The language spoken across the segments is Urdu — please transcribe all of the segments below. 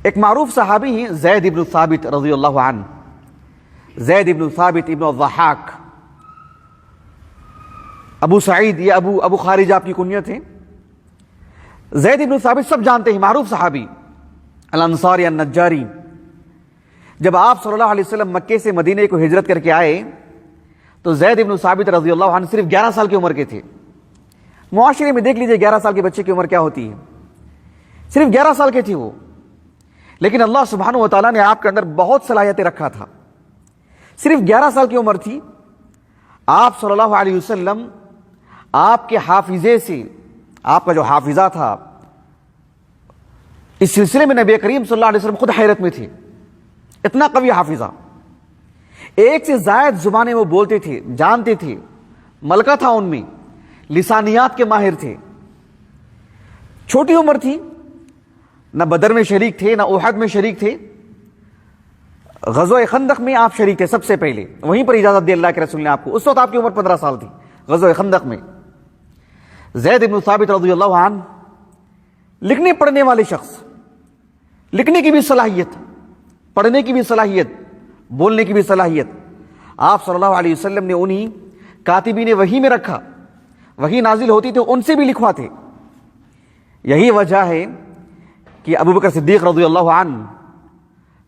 ایک معروف صحابی ہیں زید ابن ثابت رضی اللہ عنہ، زید ابن ثابت ابن الضحاک، ابو سعید یا ابو خارجہ آپ کی کنیت ہے۔ زید ابن ثابت سب جانتے ہیں، معروف صحابی الانصاری النجاری۔ جب آپ صلی اللہ علیہ وسلم مکے سے مدینے کو ہجرت کر کے آئے تو زید ابن ثابت رضی اللہ عنہ صرف 11 سال کی عمر کے تھے۔ معاشرے میں دیکھ لیجئے 11 سال کے بچے کی عمر کیا ہوتی ہے، صرف 11 سال کے تھے وہ، لیکن اللہ سبحانہ و تعالیٰ نے آپ کے اندر بہت صلاحیتیں رکھا تھا۔ صرف 11 سال کی عمر تھی، آپ صلی اللہ علیہ وسلم آپ کے حافظے سے، آپ کا جو حافظہ تھا، اس سلسلے میں نبی کریم صلی اللہ علیہ وسلم خود حیرت میں تھے، اتنا قوی حافظہ، ایک سے زائد زبانیں وہ بولتے تھے، جانتے تھے، ملکہ تھا ان میں، لسانیات کے ماہر تھے۔ چھوٹی عمر تھی، نہ بدر میں شریک تھے نہ احد میں شریک تھے، غزوہ خندق میں آپ شریک تھے سب سے پہلے، وہیں پر اجازت دی اللہ کے رسول نے آپ کو، اس وقت آپ کی عمر 15 سال تھی غزوہ خندق میں۔ زید ابن ثابت رضی اللہ عنہ لکھنے پڑھنے والے شخص، لکھنے کی بھی صلاحیت، پڑھنے کی بھی صلاحیت، بولنے کی بھی صلاحیت، آپ صلی اللہ علیہ وسلم نے انہی کاتبین وحی میں رکھا، وحی نازل ہوتی تھی ان سے بھی لکھواتے۔ یہی وجہ ہے کہ ابو بکر صدیق رضی اللہ عنہ،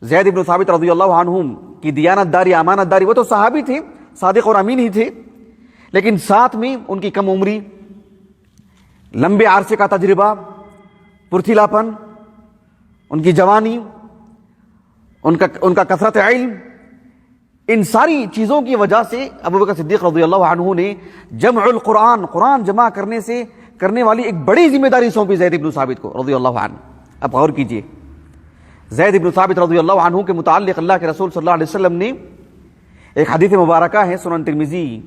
زید ابن ثابت رضی اللہ عنہم کی دیانت داری، امانت داری، وہ تو صحابی تھے، صادق اور امین ہی تھے، لیکن ساتھ میں ان کی کم عمری، لمبے عرصے کا تجربہ، پرتھیلاپن، ان کی جوانی، ان کا کثرت علم، ان ساری چیزوں کی وجہ سے ابو بکر صدیق رضی اللہ عنہ نے جمع القرآن، قرآن جمع کرنے والی ایک بڑی ذمہ داری سونپی زید ابن ثابت کو رضی اللہ عنہ۔ اب غور کیجئے، زید ابن ثابت رضی اللہ عنہ کے متعلق اللہ کے رسول صلی اللہ علیہ وسلم نے ایک حدیث مبارکہ ہے، سنن ترمذی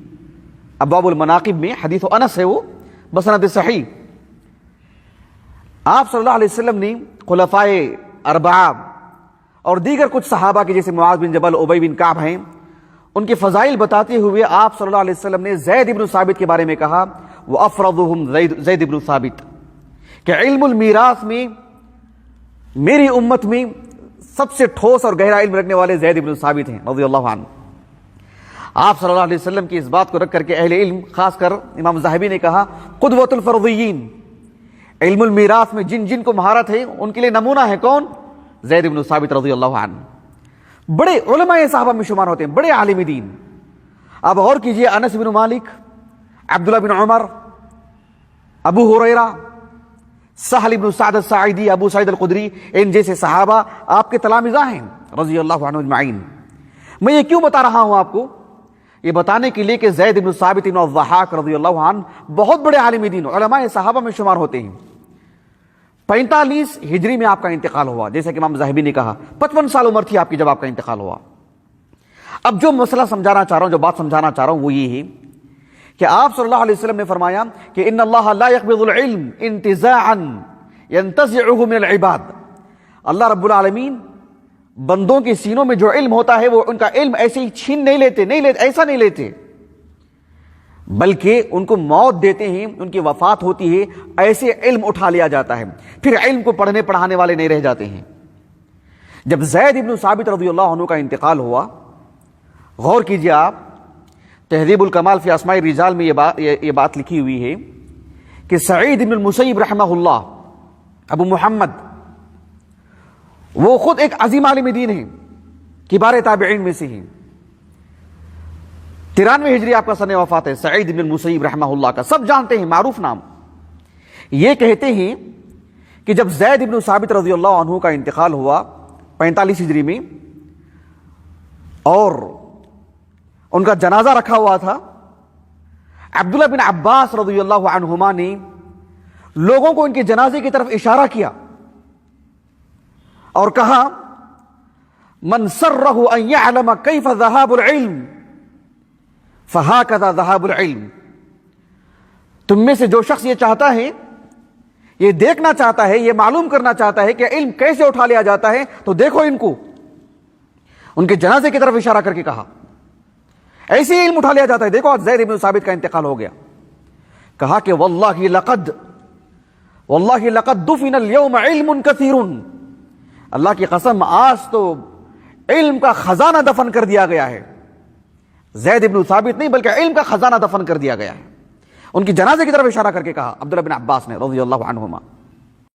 ابواب المناقب میں، حدیث انس ہے وہ، بسند صحیح، آپ صلی اللہ علیہ وسلم نے خلفائے اربعہ اور دیگر کچھ صحابہ کے جیسے معاذ بن جبل، ابی بن کعب ہیں، ان کے فضائل بتاتے ہوئے آپ صلی اللہ علیہ وسلم نے زید ابن ثابت کے بارے میں کہا، وَأَفْرَضُهُمْ زید ابن ثابت، کہ علم المیراث میں میری امت میں سب سے ٹھوس اور گہرا علم رکھنے والے زید ابن ثابت ہیں رضی اللہ عنہ۔ آپ صلی اللہ علیہ وسلم کی اس بات کو رکھ کر کے اہل علم، خاص کر امام ذہبی نے کہا قدوۃ الفرضیین، علم المیراث میں جن کو مہارت ہے ان کے لیے نمونہ ہے کون؟ زید ابن ثابت رضی اللہ عنہ۔ بڑے علماء صحابہ میں شمار ہوتے ہیں، بڑے عالم دین۔ اب غور کیجئے، انس بن مالک، عبداللہ بن عمر، ابو ہریرہ، سہل بن سعد الساعدی، ابو سعید الخدری، ان جیسے صحابہ آپ کے تلامذہ ہیں رضی اللہ عنہ اجمعین۔ میں یہ کیوں بتا رہا ہوں آپ کو؟ یہ بتانے کے لیے کہ زید بن ثابت بن الضحاک رضی اللہ عنہ بہت بڑے عالم دین، علماء صحابہ میں شمار ہوتے ہیں۔ 45 ہجری میں آپ کا انتقال ہوا، جیسے کہ امام ذہبی نے کہا 55 سال عمر تھی آپ کی جب آپ کا انتقال ہوا۔ اب جو مسئلہ سمجھانا چاہ رہا ہوں، جو بات سمجھانا چاہ رہا ہوں وہ یہ ہے کہ آپ صلی اللہ علیہ وسلم نے فرمایا کہ ان اللہ لا يقبض العلم انتزاعا ينتزعه من العباد، اللہ رب العالمین بندوں کے سینوں میں جو علم ہوتا ہے وہ ان کا علم ایسے ہی چھین نہیں لیتے، ایسا نہیں لیتے، بلکہ ان کو موت دیتے ہیں، ان کی وفات ہوتی ہے، ایسے علم اٹھا لیا جاتا ہے، پھر علم کو پڑھنے پڑھانے والے نہیں رہ جاتے ہیں۔ جب زید ابن ثابت رضی اللہ عنہ کا انتقال ہوا، غور کیجئے آپ، تہذیب الکمال فی اسماء الرجال میں یہ بات لکھی ہوئی ہے کہ سعید بن المسیب رحمہ اللہ، ابو محمد، وہ خود ایک عظیم عالم دین ہیں، کبار تابعین میں سے ہیں۔ 93 ہجری آپ کا سن وفات ہے سعید بن المسیب رحمہ اللہ کا، سب جانتے ہیں، معروف نام۔ یہ کہتے ہیں کہ جب زید بن ثابت رضی اللہ عنہ کا انتقال ہوا 45 ہجری میں، اور ان کا جنازہ رکھا ہوا تھا، عبداللہ بن عباس رضی اللہ عنہما نے لوگوں کو ان کے جنازے کی طرف اشارہ کیا اور کہا من سرہ ان یعلم کیف ذہاب العلم فہاکذا ذہاب العلم، تم میں سے جو شخص یہ چاہتا ہے، یہ دیکھنا چاہتا ہے، یہ معلوم کرنا چاہتا ہے کہ علم کیسے اٹھا لیا جاتا ہے، تو دیکھو ان کو، ان کے جنازے کی طرف اشارہ کر کے کہا ایسے ہی علم اٹھا لیا جاتا ہے۔ دیکھو آج زید بن ثابت کا انتقال ہو گیا، کہا کہ واللہ لقد دفن اليوم علم کثیر، اللہ کی قسم آج تو علم کا خزانہ دفن کر دیا گیا ہے. زید ابن ثابت نہیں بلکہ علم کا خزانہ دفن کر دیا گیا ہے. ان کی جنازے کی طرف اشارہ کر کے کہا عبداللہ بن عباس نے رضی اللہ عنہما.